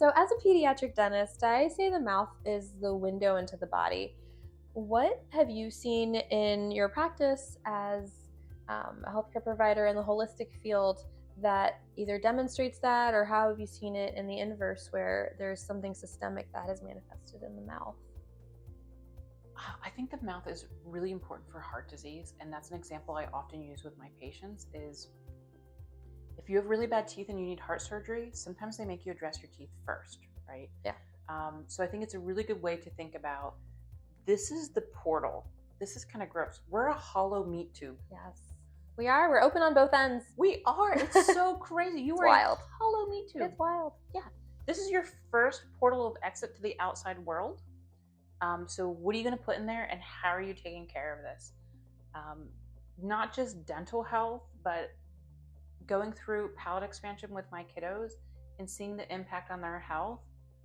So as a pediatric dentist, I say the mouth is the window into the body. What have you seen in your practice as a healthcare provider in the holistic field that either demonstrates that, or how have you seen it in the inverse where there's something systemic that has manifested in the mouth? I think the mouth is really important for heart disease, and that's an example I often use with my patients is if you have really bad teeth and you need heart surgery, sometimes they make you address your teeth first, right? Yeah. So I think it's a really good way to think about this is the portal. This is kind of gross. We're a hollow meat tube. Yes. We are. We're open on both ends. We are. It's so crazy. You are wild. a hollow meat tube. It's wild. Yeah. This is your first portal of exit to the outside world. So what are you going to put in there, and how are you taking care of this? Not just dental health, but going through palate expansion with my kiddos and seeing the impact on their health.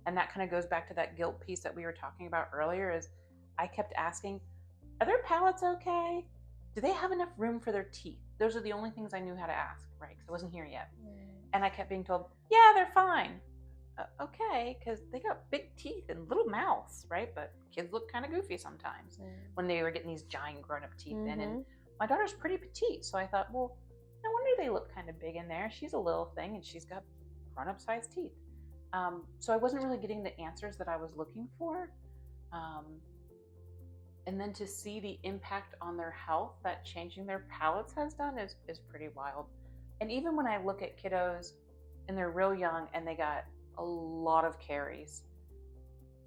And that kind of goes back to that guilt piece that we were talking about earlier is I kept asking, are their palates okay? Do they have enough room for their teeth? Those are the only things I knew how to ask, right? Because I wasn't here yet. And I kept being told, yeah, they're fine. Okay, because they got big teeth and little mouths, right? But kids look kind of goofy sometimes when they were getting these giant grown-up teeth in. And my daughter's pretty petite, so I thought, well, no wonder they look kind of big in there. She's a little thing, and she's got grown-up sized teeth. So I wasn't really getting the answers that I was looking for. And then to see the impact on their health that changing their palates has done is pretty wild. And even when I look at kiddos and they're real young and they got a lot of caries,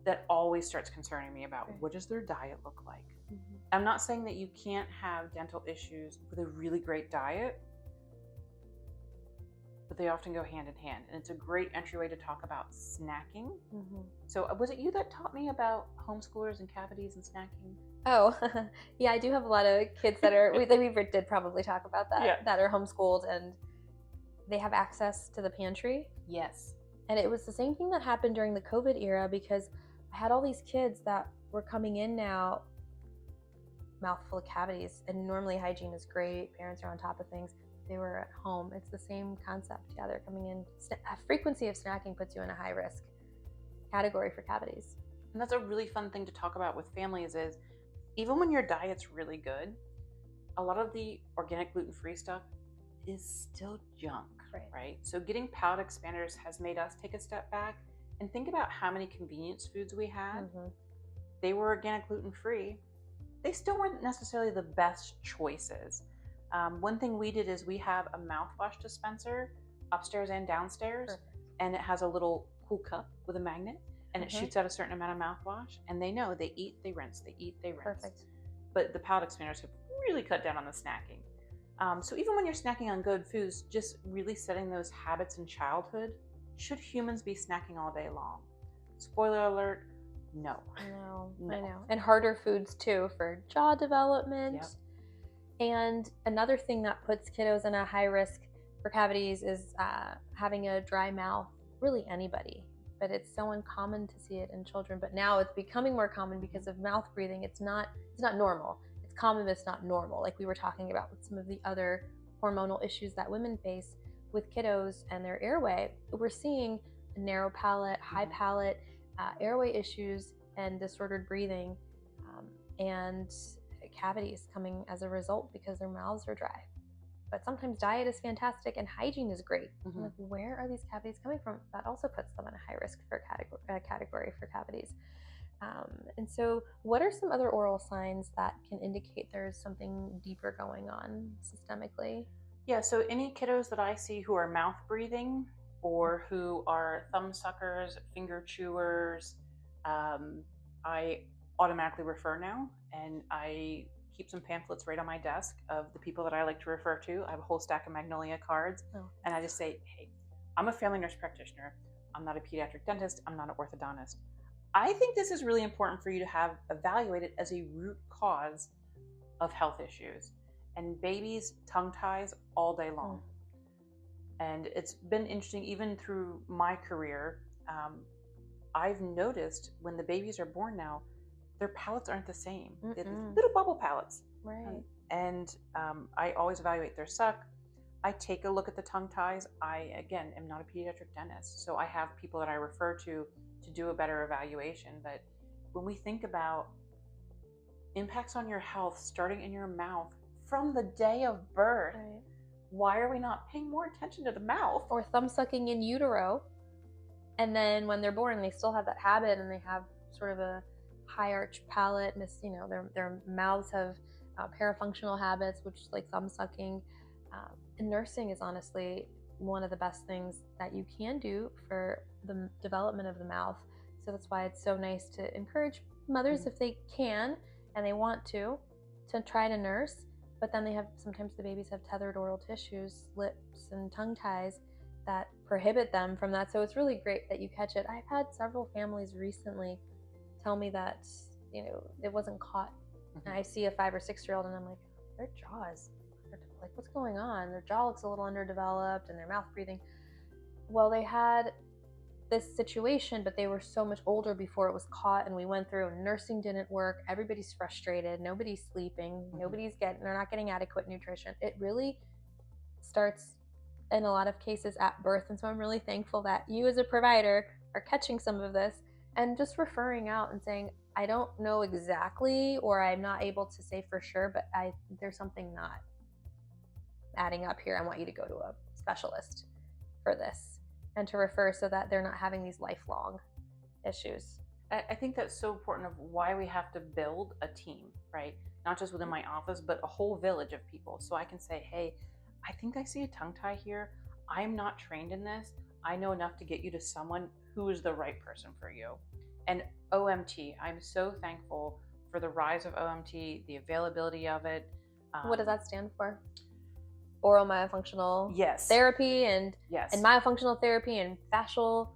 that always starts concerning me about what does their diet look like. I'm not saying that you can't have dental issues with a really great diet, but they often go hand in hand. And it's a great entryway to talk about snacking. So was it you that taught me about homeschoolers and cavities and snacking? Oh, yeah, I do have a lot of kids that are, we did probably talk about that, that are homeschooled and they have access to the pantry. Yes. And it was the same thing that happened during the COVID era, because I had all these kids that were coming in now, mouthful of cavities, and normally hygiene is great. Parents are on top of things. They were at home. It's the same concept. Yeah, they're coming in. A frequency of snacking puts you in a high risk category for cavities. And that's a really fun thing to talk about with families is even when your diet's really good, a lot of the organic gluten-free stuff is still junk, right? So getting palate expanders has made us take a step back and think about how many convenience foods we had. They were organic gluten-free. They still weren't necessarily the best choices. One thing we did is we have a mouthwash dispenser upstairs and downstairs, and it has a little cool cup with a magnet, and it shoots out a certain amount of mouthwash, and they know they eat, they rinse, they eat, they rinse. Perfect. But the palate expanders have really cut down on the snacking. So even when you're snacking on good foods, just really setting those habits in childhood. Should humans be snacking all day long? Spoiler alert, no. No. I know. And harder foods too for jaw development. And another thing that puts kiddos in a high risk for cavities is having a dry mouth. Really anybody, but it's so uncommon to see it in children. But now it's becoming more common because of mouth breathing. It's not normal. It's common, but it's not normal. Like we were talking about with some of the other hormonal issues that women face with kiddos and their airway. We're seeing a narrow palate, high palate, airway issues, and disordered breathing, and cavities coming as a result because their mouths are dry. But sometimes diet is fantastic and hygiene is great. Like, where are these cavities coming from? That also puts them in a high risk for category for cavities. And so what are some other oral signs that can indicate there's something deeper going on systemically? Yeah, so any kiddos that I see who are mouth breathing or who are thumb suckers, finger chewers, I automatically refer now, and I keep some pamphlets right on my desk of the people that I like to refer to. I have a whole stack of Magnolia cards, and I just say, hey, I'm a family nurse practitioner. I'm not a pediatric dentist. I'm not an orthodontist. I think this is really important for you to have evaluated as a root cause of health issues. And babies tongue ties all day long. And it's been interesting, even through my career, I've noticed when the babies are born now, their palates aren't the same. Little bubble palates. Right. And I always evaluate their suck. I take a look at the tongue ties. I, again, am not a pediatric dentist, so I have people that I refer to do a better evaluation. But when we think about impacts on your health starting in your mouth from the day of birth, Right. why are we not paying more attention to the mouth? Or thumb sucking in utero, and then when they're born, they still have that habit, and they have sort of a high arch palate. Their mouths have parafunctional habits, which like thumb sucking. And nursing is honestly one of the best things that you can do for the development of the mouth. So that's why it's so nice to encourage mothers, if they can and they want to try to nurse. But then sometimes the babies have tethered oral tissues, lips and tongue ties that prohibit them from that. So it's really great that you catch it. I've had several families recently tell me that, it wasn't caught. And I see a 5 or 6 year old and I'm like, their jaws, like, what's going on? Their jaw looks a little underdeveloped and their mouth breathing. Well, they had this situation, but they were so much older before it was caught, and we went through, and nursing didn't work. Everybody's frustrated. Nobody's sleeping. They're not getting adequate nutrition. It really starts in a lot of cases at birth. And so I'm really thankful that you as a provider are catching some of this and just referring out and saying, I don't know exactly, or I'm not able to say for sure, but there's something not adding up here. I want you to go to a specialist for this and to refer, so that they're not having these lifelong issues. I think that's so important of why we have to build a team, right? Not just within my office, but a whole village of people. So I can say, hey, I think I see a tongue tie here. I'm not trained in this. I know enough to get you to someone who is the right person for you. And OMT, I'm so thankful for the rise of OMT, the availability of it. What does that stand for? Oral myofunctional therapy and myofunctional therapy and fascial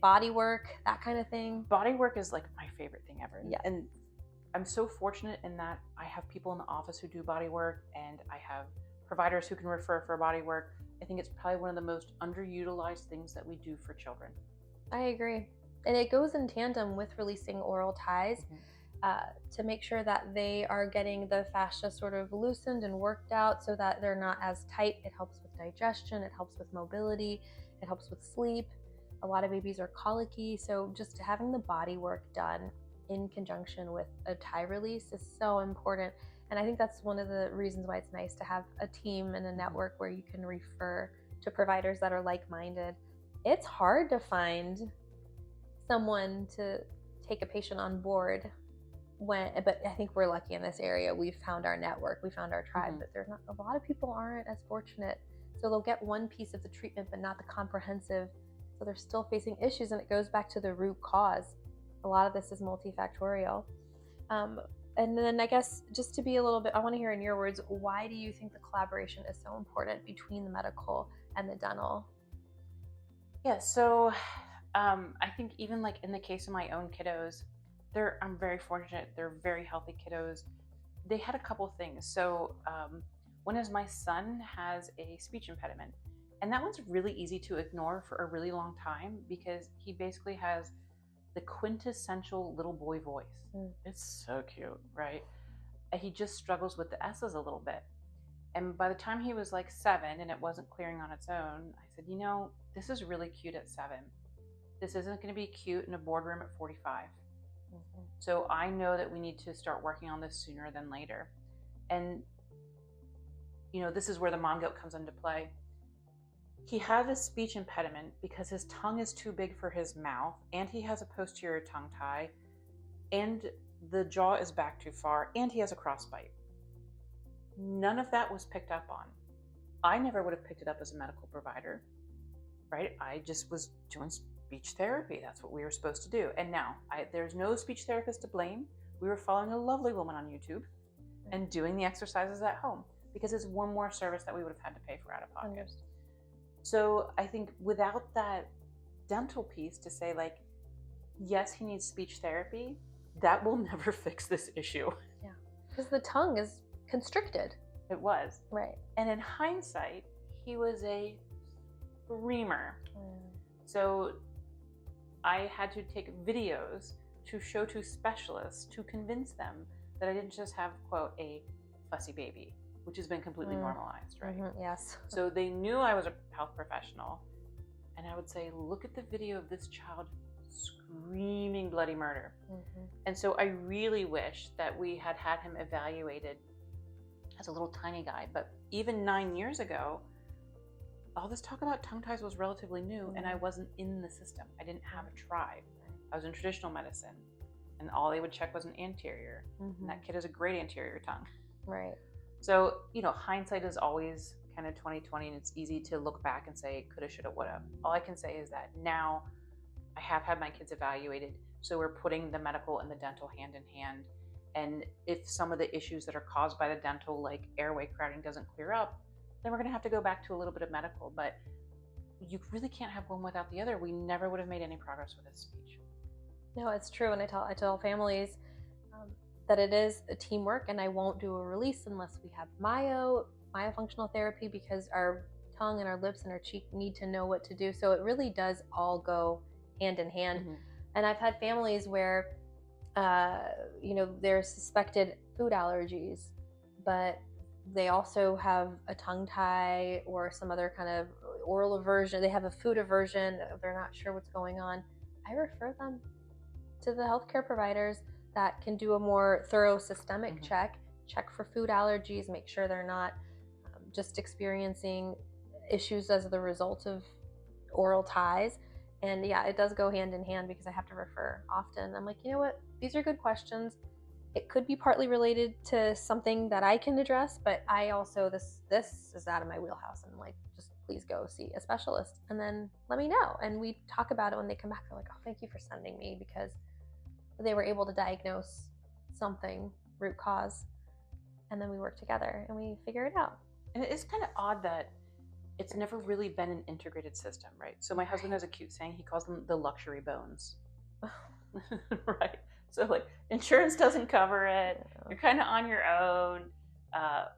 body work, that kind of thing. Body work is like my favorite thing ever. Yeah. And I'm so fortunate in that I have people in the office who do body work, and I have providers who can refer for body work. I think it's probably one of the most underutilized things that we do for children. I agree. And it goes in tandem with releasing oral ties. To make sure that they are getting the fascia sort of loosened and worked out so that they're not as tight. It helps with digestion, it helps with mobility, it helps with sleep. A lot of babies are colicky, so just having the body work done in conjunction with a tie release is so important. And I think that's one of the reasons why it's nice to have a team and a network where you can refer to providers that are like-minded. It's hard to find someone to take a patient on board but I think we're lucky in this area. We've found our network, we found our tribe, but there's not a lot of people aren't as fortunate. So they'll get one piece of the treatment, but not the comprehensive. So they're still facing issues, and it goes back to the root cause. A lot of this is multifactorial. And then I guess just to be a little bit, I want to hear in your words, why do you think the collaboration is so important between the medical and the dental? Yeah, so I think even like in the case of my own kiddos, I'm very fortunate. They're very healthy kiddos. They had a couple things. So one is my son has a speech impediment, and that one's really easy to ignore for a really long time because he basically has the quintessential little boy voice. It's so cute, right? And he just struggles with the S's a little bit. And by the time he was like 7 and it wasn't clearing on its own, I said, this is really cute at 7. This isn't going to be cute in a boardroom at 45. So I know that we need to start working on this sooner than later. And, this is where the mom guilt comes into play. He had a speech impediment because his tongue is too big for his mouth, and he has a posterior tongue tie, and the jaw is back too far, and he has a crossbite. None of that was picked up on. I never would have picked it up as a medical provider, right? I just was doing speech therapy. That's what we were supposed to do. And now there's no speech therapist to blame. We were following a lovely woman on YouTube and doing the exercises at home because it's one more service that we would have had to pay for out of pocket. So I think without that dental piece to say like, yes, he needs speech therapy, that will never fix this issue. Yeah, because the tongue is constricted. It was. Right. And in hindsight, he was a screamer. So I had to take videos to show to specialists to convince them that I didn't just have, quote, a fussy baby. which has been completely normalized, right? Yes. So they knew I was a health professional, and I would say, look at the video of this child screaming bloody murder. And so I really wish that we had him evaluated as a little tiny guy. But even 9 years ago, all this talk about tongue ties was relatively new, and I wasn't in the system. I didn't have a tribe. I was in traditional medicine, and all they would check was an anterior. And that kid has a great anterior tongue. Right. So, hindsight is always kind of 20/20, and it's easy to look back and say, coulda, shoulda, woulda. All I can say is that now I have had my kids evaluated, so we're putting the medical and the dental hand in hand. And if some of the issues that are caused by the dental, like airway crowding, doesn't clear up, then we're going to have to go back to a little bit of medical. But you really can't have one without the other. We never would have made any progress with this speech. No, it's true. And I tell families that it is a teamwork, and I won't do a release unless we have myofunctional therapy, because our tongue and our lips and our cheek need to know what to do. So it really does all go hand in hand. And I've had families where there's suspected food allergies, but they also have a tongue tie or some other kind of oral aversion. They have a food aversion. They're not sure what's going on. I refer them to the healthcare providers that can do a more thorough systemic check for food allergies, make sure they're not just experiencing issues as the result of oral ties. And yeah, it does go hand in hand, because I have to refer often. I'm like, you know what? These are good questions. It could be partly related to something that I can address, but I also, this is out of my wheelhouse, and like, just please go see a specialist and then let me know. And we talk about it when they come back. They're like, oh, thank you for sending me, because they were able to diagnose something, root cause, and then we work together and we figure it out. And it is kind of odd that it's never really been an integrated system, right? So my husband has a cute saying. He calls them the luxury bones. Right. So like, insurance doesn't cover it. You're kind of on your own.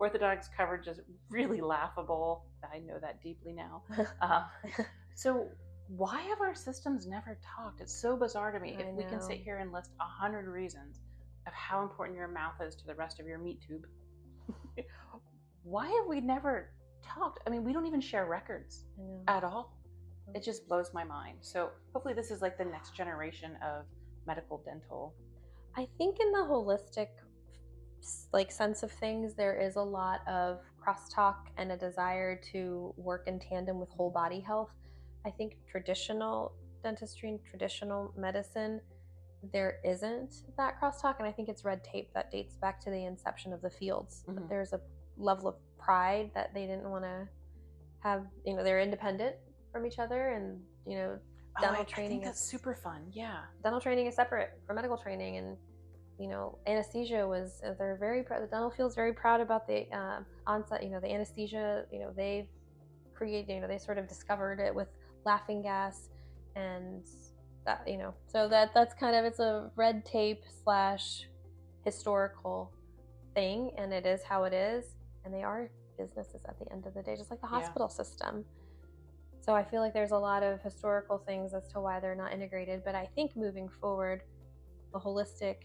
Orthodontics coverage is really laughable. I know that deeply now. So why have our systems never talked? It's so bizarre to me. If we can sit here and list 100 reasons of how important your mouth is to the rest of your meat tube, why have we never talked? I mean, we don't even share records at all. It just blows my mind. So hopefully this is like the next generation of medical dental. I think in the holistic sense of things, there is a lot of crosstalk and a desire to work in tandem with whole body health. I think traditional dentistry and traditional medicine, there isn't that crosstalk, and I think it's red tape that dates back to the inception of the fields. There's a level of pride that they didn't want to have. They're independent from each other, and dental training. I think that's super fun. Yeah, dental training is separate from medical training, and anesthesia was. They're very proud. The dental field's very proud about the onset. The anesthesia. They've created. They sort of discovered it with laughing gas, and that. So that's kind of, it's a red tape / historical thing, and it is how it is, and they are businesses at the end of the day, just like the hospital system. So I feel like there's a lot of historical things as to why they're not integrated. But I think moving forward, the holistic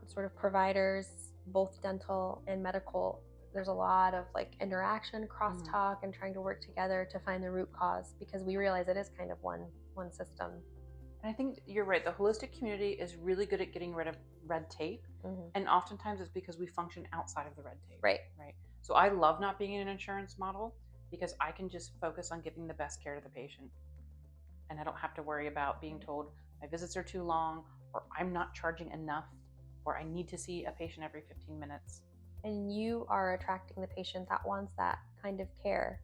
sort of providers, both dental and medical, there's a lot of interaction, crosstalk, and trying to work together to find the root cause, because we realize it is kind of one system. And I think you're right. The holistic community is really good at getting rid of red tape. And oftentimes it's because we function outside of the red tape. Right. So I love not being in an insurance model, because I can just focus on giving the best care to the patient. And I don't have to worry about being told my visits are too long, or I'm not charging enough, or I need to see a patient every 15 minutes. And you are attracting the patient that wants that kind of care.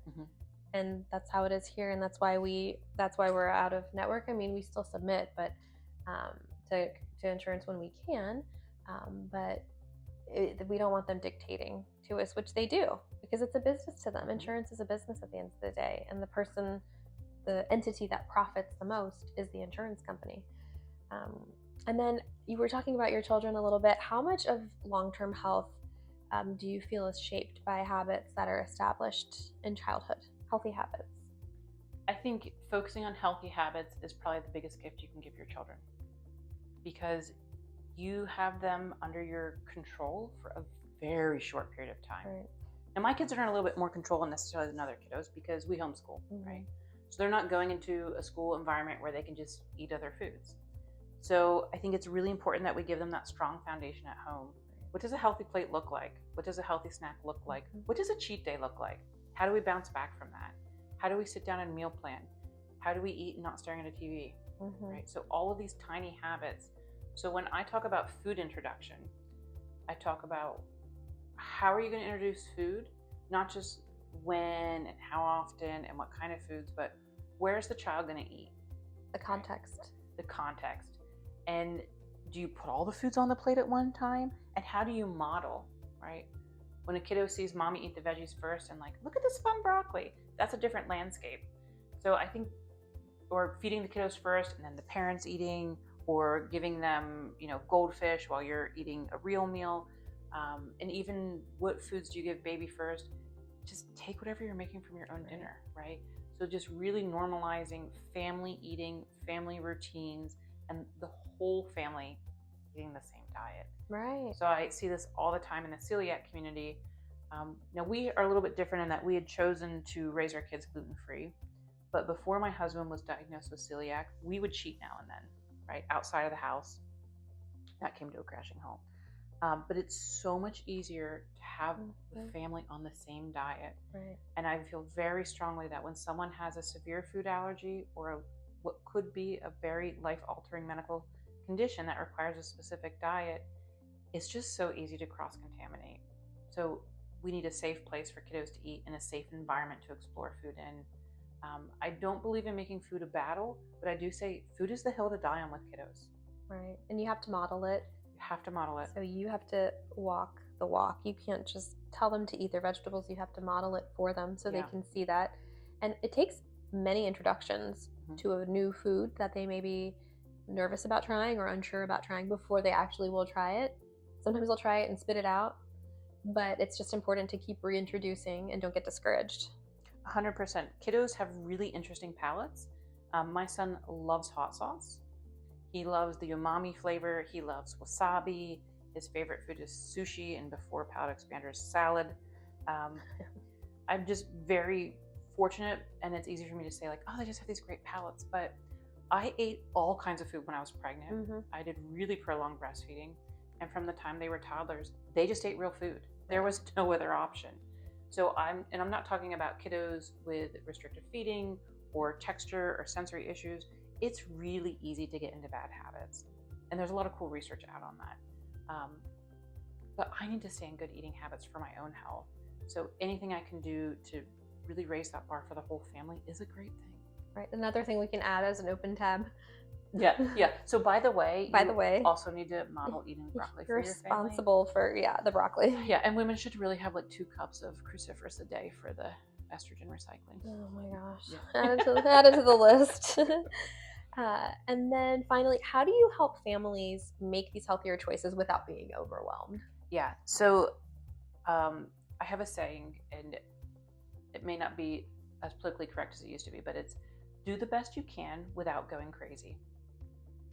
And that's how it is here. And that's why we're out of network. I mean, we still submit, but to insurance when we can. But we don't want them dictating to us, which they do, because it's a business to them. Insurance is a business at the end of the day, and the entity that profits the most is the insurance company. And then you were talking about your children a little bit. How much of long-term health do you feel is shaped by habits that are established in childhood, healthy habits? I think focusing on healthy habits is probably the biggest gift you can give your children, because you have them under your control for a very short period of time. And my kids are in a little bit more control necessarily than other kiddos because we homeschool, right? So they're not going into a school environment where they can just eat other foods. So I think it's really important that we give them that strong foundation at home. What does a healthy plate look like? What does a healthy snack look like? What does a cheat day look like? How do we bounce back from that? How do we sit down and meal plan? How do we eat and not staring at a TV? Right? So all of these tiny habits. So when I talk about food introduction, I talk about how are you going to introduce food? Not just when and how often and what kind of foods, but where's the child going to eat? The context. Right? The context. And do you put all the foods on the plate at one time? And how do you model, right? When a kiddo sees mommy eat the veggies first and like, look at this fun broccoli, that's a different landscape. So I think, or feeding the kiddos first and then the parents eating, or giving them, goldfish while you're eating a real meal. And even what foods do you give baby first? Just take whatever you're making from your own dinner, right? So just really normalizing family eating, family routines, and the whole family eating the same diet. Right. So I see this all the time in the celiac community. Now we are a little bit different in that we had chosen to raise our kids gluten-free. But before my husband was diagnosed with celiac, we would cheat now and then, right? Outside of the house. That came to a crashing halt. But it's so much easier to have the family on the same diet. Right. And I feel very strongly that when someone has a severe food allergy or what could be a very life-altering medical condition that requires a specific diet, it's just so easy to cross-contaminate. So we need a safe place for kiddos to eat and a safe environment to explore food in. I don't believe in making food a battle, but I do say food is the hill to die on with kiddos. Right. And you have to model it. You have to model it. So you have to walk the walk. You can't just tell them to eat their vegetables. You have to model it for them so they can see that. And it takes many introductions to a new food that they may be nervous about trying or unsure about trying before they actually will try it. Sometimes they'll try it and spit it out, but it's just important to keep reintroducing and don't get discouraged. 100%. Kiddos have really interesting palates. My son loves hot sauce. He loves the umami flavor. He loves wasabi. His favorite food is sushi, and before palate expanders, salad. I'm just very fortunate, and it's easy for me to say like, oh, they just have these great palates. But I ate all kinds of food when I was pregnant. I did really prolonged breastfeeding. And from the time they were toddlers, they just ate real food. There was no other option. So I'm not talking about kiddos with restrictive feeding or texture or sensory issues. It's really easy to get into bad habits. And there's a lot of cool research out on that. But I need to stay in good eating habits for my own health. So anything I can do to really raise that bar for the whole family is a great thing. Right. Another thing we can add as an open tab. Yeah. So by the way, also need to model eating broccoli for your family. You're responsible for the broccoli. Yeah, and women should really have like 2 cups of cruciferous a day for the estrogen recycling. Oh my gosh. Yeah. Add it to the list. And then finally, how do you help families make these healthier choices without being overwhelmed? Yeah. So I have a saying, and it may not be as politically correct as it used to be, but it's do the best you can without going crazy.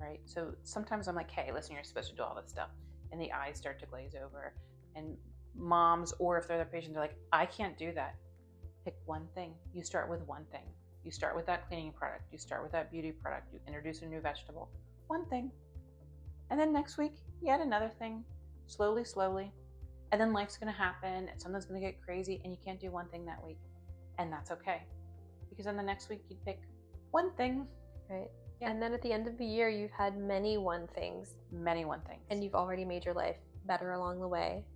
Right? So sometimes I'm like, hey, listen, you're supposed to do all this stuff. And the eyes start to glaze over. And moms, or if they're the patients, are like, I can't do that. Pick one thing. You start with one thing. You start with that cleaning product. You start with that beauty product. You introduce a new vegetable. One thing. And then next week, yet another thing. Slowly. And then life's going to happen. And something's going to get crazy. And you can't do one thing that week. And that's okay. Because then the next week, you'd pick one thing. Right. Yeah. And then at the end of the year, you've had many one things. And you've already made your life better along the way.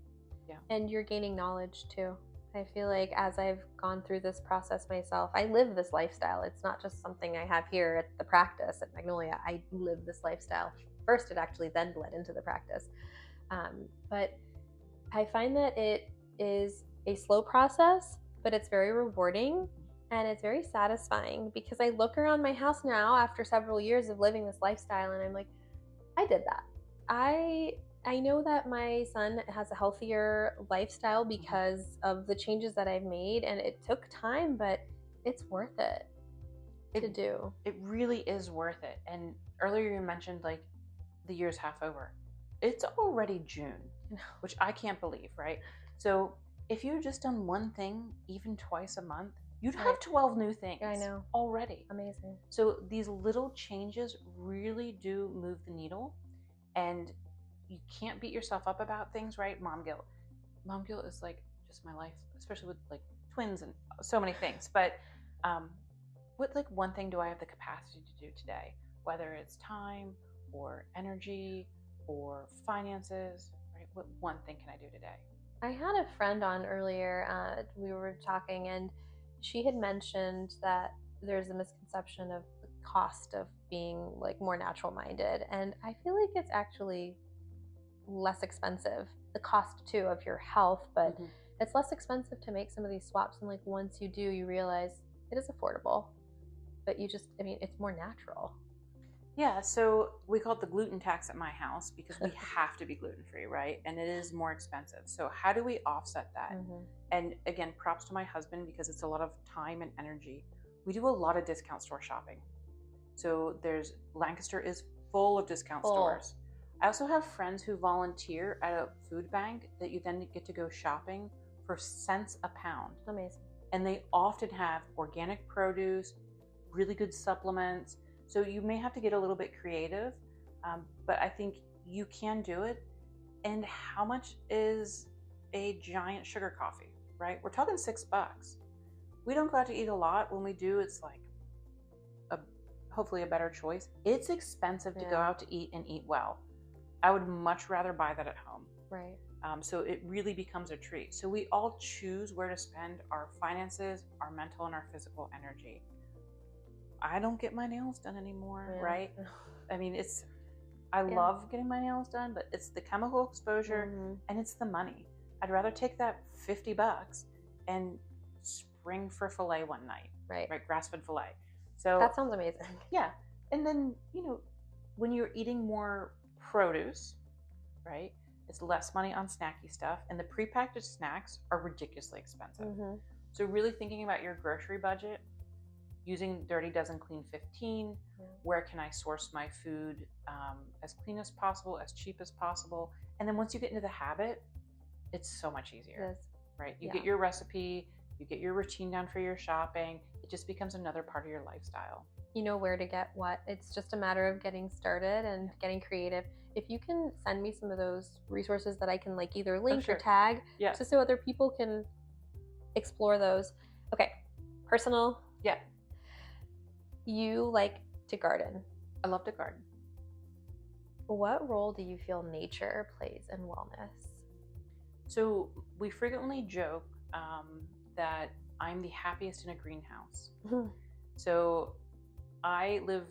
Yeah. And you're gaining knowledge too. I feel like as I've gone through this process myself, I live this lifestyle. It's not just something I have here at the practice at Magnolia. I live this lifestyle. First, it actually then bled into the practice. But I find that it is a slow process, but it's very rewarding. And it's very satisfying because I look around my house now after several years of living this lifestyle and I'm like, I did that. I know that my son has a healthier lifestyle because of the changes that I've made, and it took time, but it's worth it to do. It really is worth it. And earlier you mentioned like the year's half over. It's already June, which I can't believe, right? So if you had just done one thing, even twice a month, you'd have 12 new things. I know. Already. Amazing. So these little changes really do move the needle, and you can't beat yourself up about things, right? Mom guilt is like just my life, especially with like twins and so many things. But what like one thing do I have the capacity to do today? Whether it's time or energy or finances, right? What one thing can I do today? I had a friend on earlier. We were talking, and she had mentioned that there's a misconception of the cost of being like more natural minded, and I feel like it's actually less expensive. The cost too of your health, but it's less expensive to make some of these swaps. And like once you do, you realize it is affordable, but it's more natural. Yeah, so we call it the gluten tax at my house because we have to be gluten-free, right? And it is more expensive. So how do we offset that? And again, props to my husband because it's a lot of time and energy. We do a lot of discount store shopping. So Lancaster is full of discount stores. I also have friends who volunteer at a food bank that you then get to go shopping for cents a pound. Amazing. And they often have organic produce, really good supplements. So you may have to get a little bit creative, but I think you can do it. And how much is a giant sugar coffee, right? We're talking $6. We don't go out to eat a lot. When we do, it's like hopefully a better choice. It's expensive to go out to eat and eat well. I would much rather buy that at home. Right. So it really becomes a treat. So we all choose where to spend our finances, our mental and our physical energy. I don't get my nails done anymore, right? I mean, I love getting my nails done, but it's the chemical exposure and it's the money. I'd rather take that $50 and spring for filet one night, right? Grass-fed filet. So that sounds amazing. Yeah. And then, when you're eating more produce, right, it's less money on snacky stuff, and the prepackaged snacks are ridiculously expensive. So really thinking about your grocery budget, using Dirty Dozen Clean 15, where can I source my food as clean as possible, as cheap as possible, and then once you get into the habit, it's so much easier, right? You get your recipe, you get your routine down for your shopping, it just becomes another part of your lifestyle. You know where to get what. It's just a matter of getting started and getting creative. If you can send me some of those resources that I can like either link or tag, just so other people can explore those. Okay, personal. Yeah. You like to garden. I love to garden. What role do you feel nature plays in wellness? So we frequently joke that I'm the happiest in a greenhouse. So I live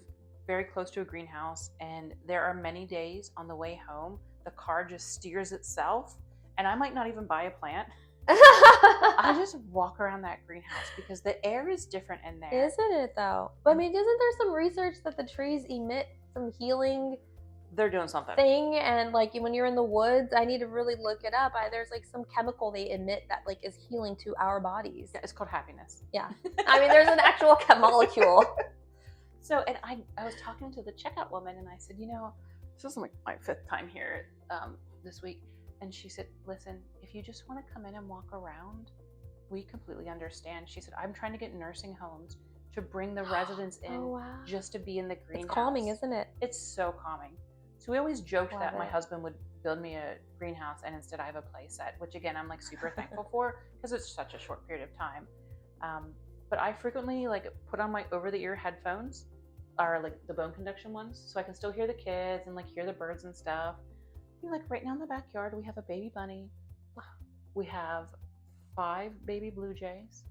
very close to a greenhouse, and there are many days on the way home, the car just steers itself, and I might not even buy a plant. I just walk around that greenhouse because the air is different in there. Isn't it though? I mean, isn't there some research that the trees emit some healing? They're doing something. And like when you're in the woods, I need to really look it up. There's like some chemical they emit that like is healing to our bodies. Yeah, it's called happiness. Yeah. I mean, there's an actual molecule. So, and I was talking to the checkout woman, and I said, this is like my 5th time here this week. And she said, listen, if you just want to come in and walk around, we completely understand. She said, I'm trying to get nursing homes to bring the residents in just to be in the greenhouse. It's calming, isn't it? It's so calming. So we always joked that my husband would build me a greenhouse, and instead I have a play set, which again, I'm like super thankful for because it's such a short period of time. But I frequently like put on my over-the-ear headphones, or like the bone conduction ones, so I can still hear the kids and like hear the birds and stuff. Like right now in the backyard, we have a baby bunny. We have 5 baby blue jays.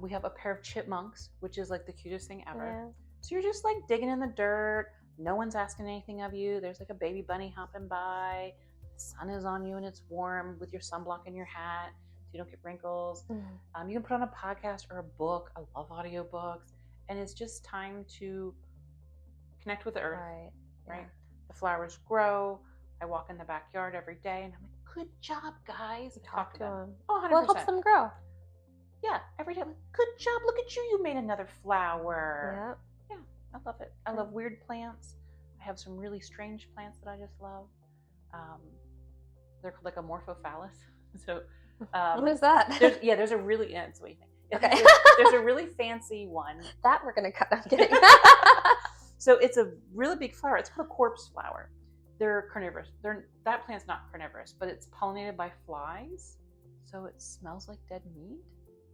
We have a pair of chipmunks, which is like the cutest thing ever. Yeah. So you're just like digging in the dirt. No one's asking anything of you. There's like a baby bunny hopping by. The sun is on you and it's warm with your sunblock in your hat so you don't get wrinkles. You can put on a podcast or a book. I love audiobooks. And it's just time to connect with the earth, right? The flowers grow. I walk in the backyard every day and I'm like, good job, guys. Talk to them. Oh, 100%. Well, it helps them grow. Yeah, every day. I'm like, good job. Look at you. You made another flower. Yeah, I love it. I love weird plants. I have some really strange plants that I just love. They're called like amorphophallus. So What is that? There's a really, it's what you think. Okay. There's a really fancy one. That we're going to cut. I'm kidding. So it's a really big flower. It's called a corpse flower. They're carnivorous. That plant's not carnivorous, but it's pollinated by flies. So it smells like dead meat.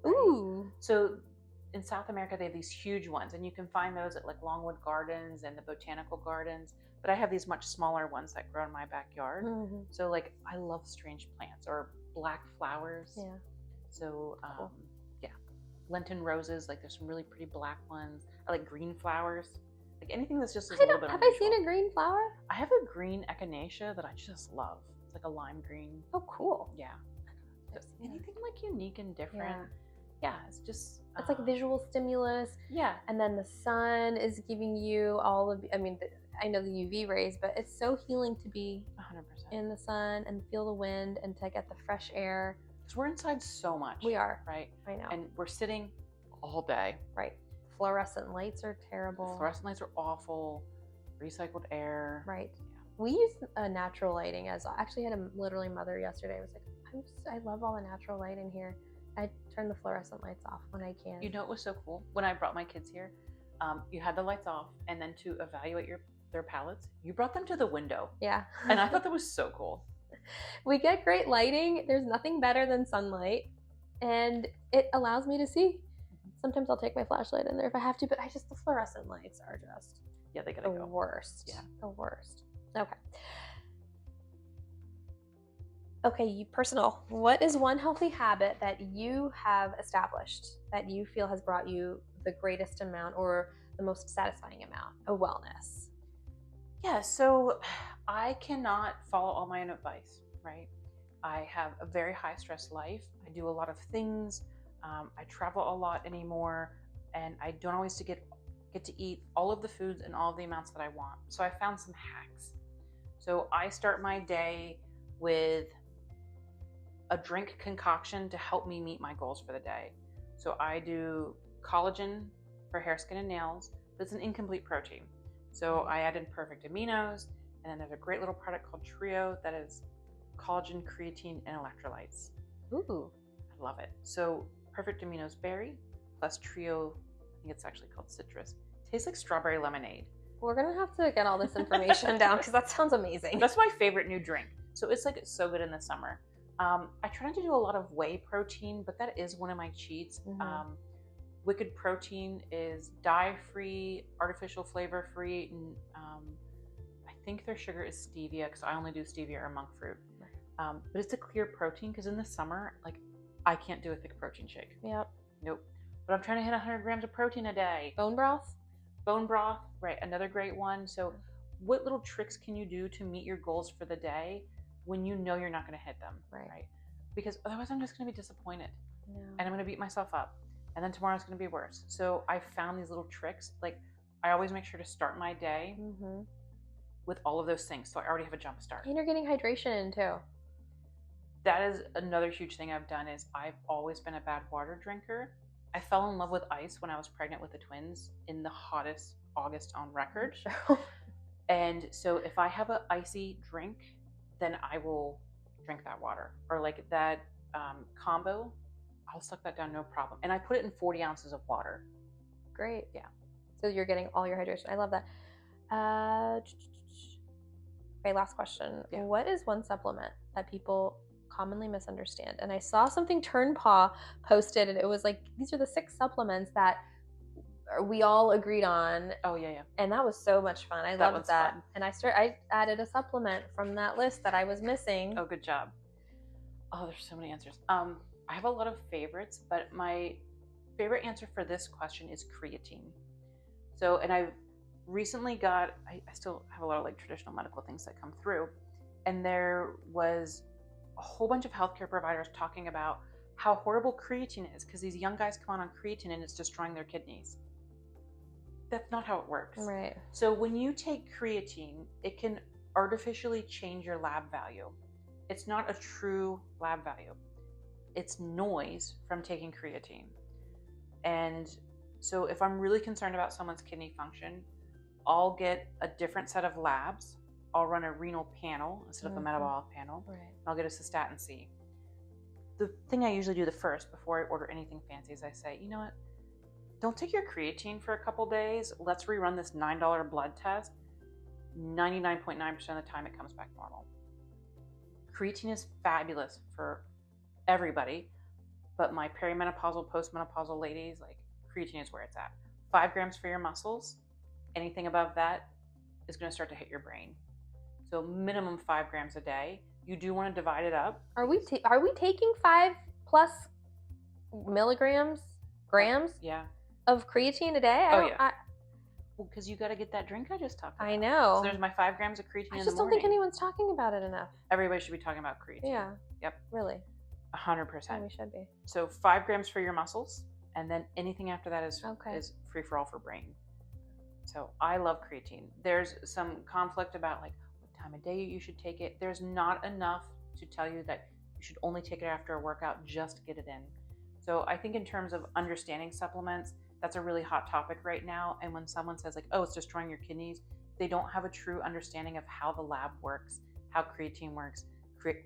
Right? Ooh. So in South America, they have these huge ones, and you can find those at like Longwood Gardens and the botanical gardens. But I have these much smaller ones that grow in my backyard. Mm-hmm. So like, I love strange plants or black flowers. Yeah. So cool. Lenten roses. Like there's some really pretty black ones. I like green flowers. Like anything that's just a little bit Have unusual. I seen a green flower? I have a green echinacea that I just love. It's like a lime green. Oh, cool. Yeah. Anything like unique and different. Yeah, it's just... It's like visual stimulus. Yeah. And then the sun is giving you all of... I mean, I know the UV rays, but it's so healing to be 100% in the sun and feel the wind and to get the fresh air. Because we're inside so much. We are. Right? I know. And we're sitting all day. Right. Fluorescent lights are terrible. Fluorescent lights are awful. Recycled air. Right. Yeah. We use natural lighting as... I actually had a literally mother yesterday. I was like, I love all the natural light in here. I turn the fluorescent lights off when I can. You know what was so cool? When I brought my kids here, you had the lights off, and then to evaluate their palettes, you brought them to the window. Yeah. And I thought that was so cool. We get great lighting. There's nothing better than sunlight, and it allows me to see. Sometimes I'll take my flashlight in there if I have to, but the fluorescent lights are just they gotta the worst. Yeah. The worst. Okay. Okay, personal. What is one healthy habit that you have established that you feel has brought you the greatest amount or the most satisfying amount of wellness? Yeah, so I cannot follow all my own advice, right? I have a very high stress life. I do a lot of things. I travel a lot anymore, and I don't always get to eat all of the foods and all of the amounts that I want. So I found some hacks. So I start my day with a drink concoction to help me meet my goals for the day. So I do collagen for hair, skin, and nails. That's an incomplete protein. So I add in perfect aminos, and then there's a great little product called Trio that is collagen, creatine, and electrolytes. Ooh. I love it. So perfect aminos berry plus Trio, I think it's actually called citrus. Tastes like strawberry lemonade. We're gonna have to get all this information down because that sounds amazing. That's my favorite new drink. So it's like so good in the summer. I try not to do a lot of whey protein, but that is one of my cheats. Mm-hmm. Wicked Protein is dye-free, artificial flavor-free, and I think their sugar is stevia because I only do stevia or monk fruit. Right. But it's a clear protein because in the summer, like I can't do a thick protein shake. Yep. Nope. But I'm trying to hit 100 grams of protein a day. Bone broth? Bone broth, right, another great one. So what little tricks can you do to meet your goals for the day when you know you're not going to hit them, right? Because otherwise I'm just going to be disappointed. No. And I'm going to beat myself up. And then tomorrow's going to be worse. So I found these little tricks. Like I always make sure to start my day with all of those things. So I already have a jump start. And you're getting hydration in too. That is another huge thing I've done is I've always been a bad water drinker. I fell in love with ice when I was pregnant with the twins in the hottest August on record. And so if I have an icy drink, then I will drink that water. Or like that combo, I'll suck that down no problem. And I put it in 40 ounces of water. Great. Yeah. So you're getting all your hydration. I love that. Okay, last question. Yeah. What is one supplement that people commonly misunderstand? And I saw something Turnpaugh posted, and it was like, these are the 6 supplements that we all agreed on. Oh, yeah. And that was so much fun. I loved that. Fun. And I added a supplement from that list that I was missing. Oh, good job. Oh, there's so many answers. I have a lot of favorites, but my favorite answer for this question is creatine. So, and I've recently got, I still have a lot of like traditional medical things that come through. And there was a whole bunch of healthcare providers talking about how horrible creatine is because these young guys come on creatine and it's destroying their kidneys. That's not how it works. Right. So when you take creatine, it can artificially change your lab value. It's not a true lab value. It's noise from taking creatine. And so if I'm really concerned about someone's kidney function, I'll get a different set of labs. I'll run a renal panel instead of the metabolic panel. Right. And I'll get a cystatin C. the thing I usually do the first before I order anything fancy is I say, you know what? Don't take your creatine for a couple days. Let's rerun this $9 blood test. 99.9% of the time it comes back normal. Creatine is fabulous for everybody, but my perimenopausal, postmenopausal ladies, like, creatine is where it's at. 5 grams for your muscles. Anything above that is going to start to hit your brain. So minimum 5 grams a day. You do want to divide it up. Are we taking 5+ grams Yeah. of creatine a day? Well, because you got to get that drink I just talked about. I know. So there's my 5 grams of creatine in the morning. I just don't think anyone's talking about it enough. Everybody should be talking about creatine. Yeah. Yep. Really. 100%. Yeah, we should be. So 5 grams for your muscles, and then anything after that is free for all for brain. So I love creatine. There's some conflict about like what time of day you should take it. There's not enough to tell you that you should only take it after a workout just to get it in. So I think in terms of understanding supplements, that's a really hot topic right now. And when someone says like, oh, it's destroying your kidneys, they don't have a true understanding of how the lab works, how creatine works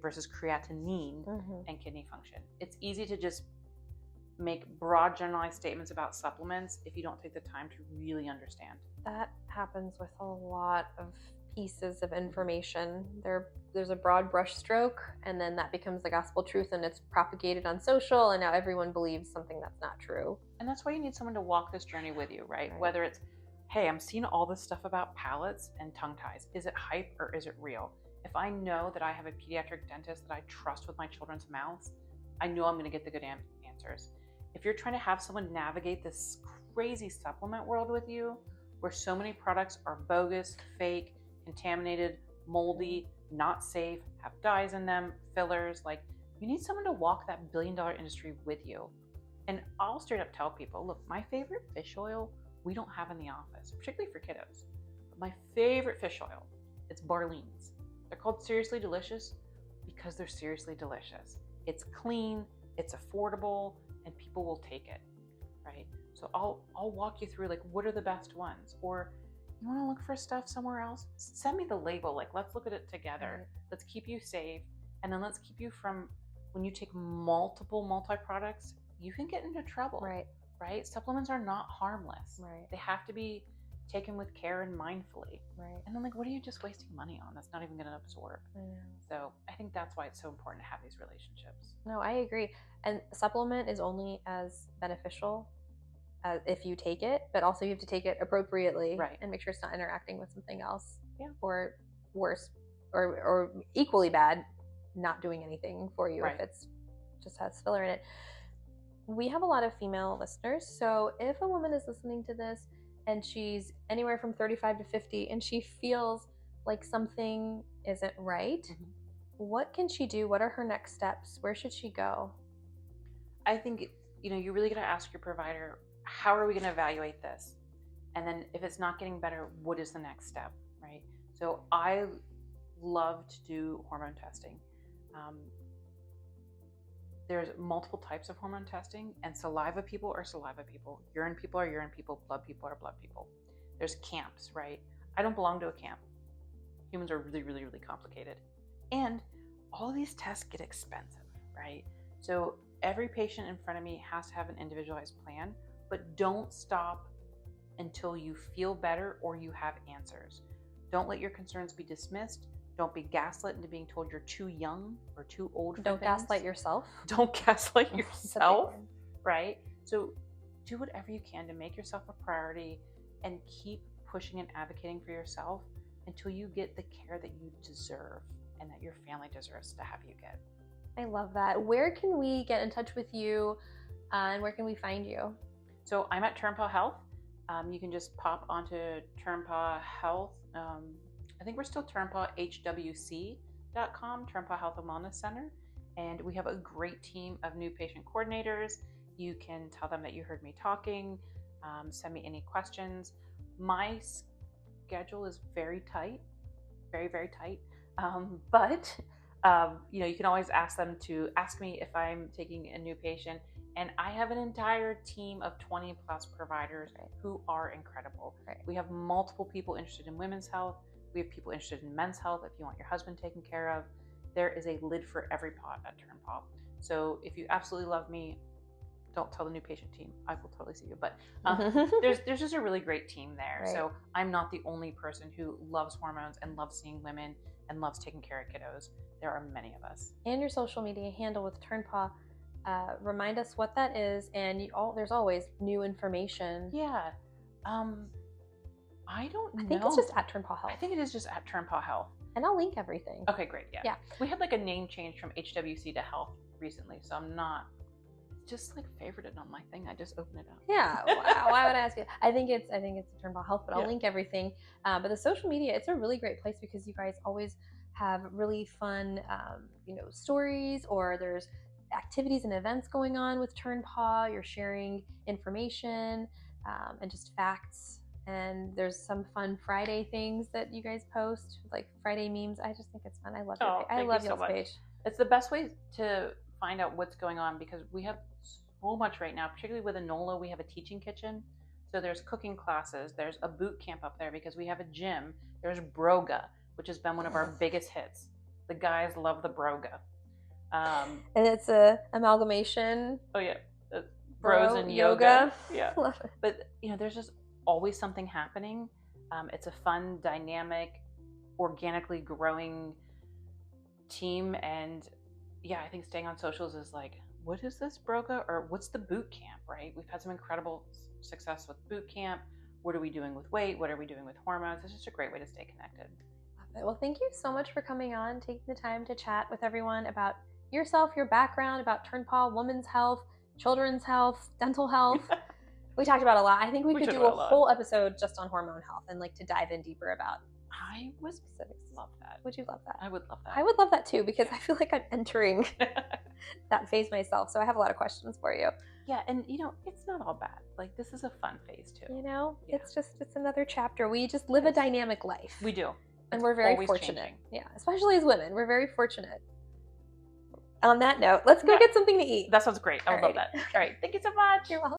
versus creatinine and kidney function. It's easy to just make broad generalized statements about supplements if you don't take the time to really understand. That happens with a lot of pieces of information. There's a broad brush stroke, and then that becomes the gospel truth, and it's propagated on social, and now everyone believes something that's not true. And that's why you need someone to walk this journey with you, right? Whether it's, hey, I'm seeing all this stuff about palates and tongue ties. Is it hype or is it real? If I know that I have a pediatric dentist that I trust with my children's mouths, I know I'm going to get the good answers. If you're trying to have someone navigate this crazy supplement world with you, where so many products are bogus, fake, contaminated, moldy, not safe, have dyes in them, fillers, like, you need someone to walk that billion-dollar industry with you. And I'll straight up tell people, look, my favorite fish oil, we don't have in the office, particularly for kiddos. But my favorite fish oil, it's Barleans. They're called Seriously Delicious because they're seriously delicious. It's clean, it's affordable, and people will take it, right? So I'll walk you through, like, what are the best ones? Or you want to look for stuff somewhere else? Send me the label. Like, let's look at it together. Let's keep you safe. And then let's keep you from, when you take multi-products, you can get into trouble, right? Supplements are not harmless. Right. They have to be taken with care and mindfully. Right. And then, like, what are you just wasting money on that's not even going to absorb? I know. So I think that's why it's so important to have these relationships. No, I agree. And supplement is only as beneficial as if you take it, but also you have to take it appropriately, and make sure it's not interacting with something else, or worse, or equally bad, not doing anything for you if it's just has filler in it. We have a lot of female listeners, so if a woman is listening to this and she's anywhere from 35 to 50 and she feels like something isn't right, what can she do? What are her next steps? Where should she go? I think, you're really going to ask your provider, how are we going to evaluate this? And then if it's not getting better, what is the next step, right? So I love to do hormone testing. There's multiple types of hormone testing, and saliva people are saliva people. Urine people are urine people. Blood people are blood people. There's camps, right? I don't belong to a camp. Humans are really, really, really complicated. And all of these tests get expensive, right? So every patient in front of me has to have an individualized plan, but don't stop until you feel better or you have answers. Don't let your concerns be dismissed. Don't be gaslit into being told you're too young or too old for Don't things. gaslight yourself. Don't gaslight yourself, right? So do whatever you can to make yourself a priority and keep pushing and advocating for yourself until you get the care that you deserve and that your family deserves to have you get. I love that. Where can we get in touch with you, and where can we find you? So I'm at Turnpaugh Health. You can just pop onto Turnpaugh Health. I think we're still turnpaughhwc.com, Turnpaugh Health and Wellness Center. And we have a great team of new patient coordinators. You can tell them that you heard me talking, send me any questions. My schedule is very tight, very, very tight. But you can always ask them to ask me if I'm taking a new patient. And I have an entire team of 20 plus providers who are incredible. We have multiple people interested in women's health. We have people interested in men's health. If you want your husband taken care of, there is a lid for every pot at Turnpaugh. So if you absolutely love me, don't tell the new patient team. I will totally see you. But there's just a really great team there. Right. So I'm not the only person who loves hormones and loves seeing women and loves taking care of kiddos. There are many of us. And your social media handle with Turnpaugh, remind us what that is, and there's always new information. Yeah. I don't know. I think it's just at Turnpaugh Health. I think it is just at Turnpaugh Health. And I'll link everything. Okay, great. Yeah. We had like a name change from HWC to Health recently, so I'm not just like favorited on my thing. I just open it up. Yeah. Wow. Why would I ask you? I think it's Turnpaugh Health, but I'll link everything. But the social media, it's a really great place because you guys always have really fun, stories, or there's activities and events going on with Turnpaugh. You're sharing information and just facts. And there's some fun Friday things that you guys post, like Friday memes. I just think it's fun. I love it. I love y'all's page. It's the best way to find out what's going on because we have so much right now, particularly with Enola. We have a teaching kitchen. So there's cooking classes. There's a boot camp up there because we have a gym. There's Broga, which has been one of our biggest hits. The guys love the Broga. And it's a amalgamation. Oh, yeah. Bros and yoga. Yeah. Love it. But, there's just always something happening. It's a fun, dynamic, organically growing team. And yeah, I think staying on socials is like, what is this Broga, or what's the boot camp, right? We've had some incredible success with boot camp. What are we doing with weight? What are we doing with hormones? It's just a great way to stay connected. Love it. Well, thank you so much for coming on, taking the time to chat with everyone about yourself, your background, about Turnpaugh, women's health, children's health, dental health. We talked about a lot. I think we could do a whole episode just on hormone health and like to dive in deeper about I would love that. Would you love that? I would love that. I would love that too, because I feel like I'm entering that phase myself. So I have a lot of questions for you. Yeah, and it's not all bad. Like, this is a fun phase too. It's another chapter. We just live a dynamic life. We do. And we're very fortunate. Changing. Yeah, especially as women. We're very fortunate. On that note, let's go get something to eat. That sounds great. I would love that. All right. Thank you so much. You're welcome.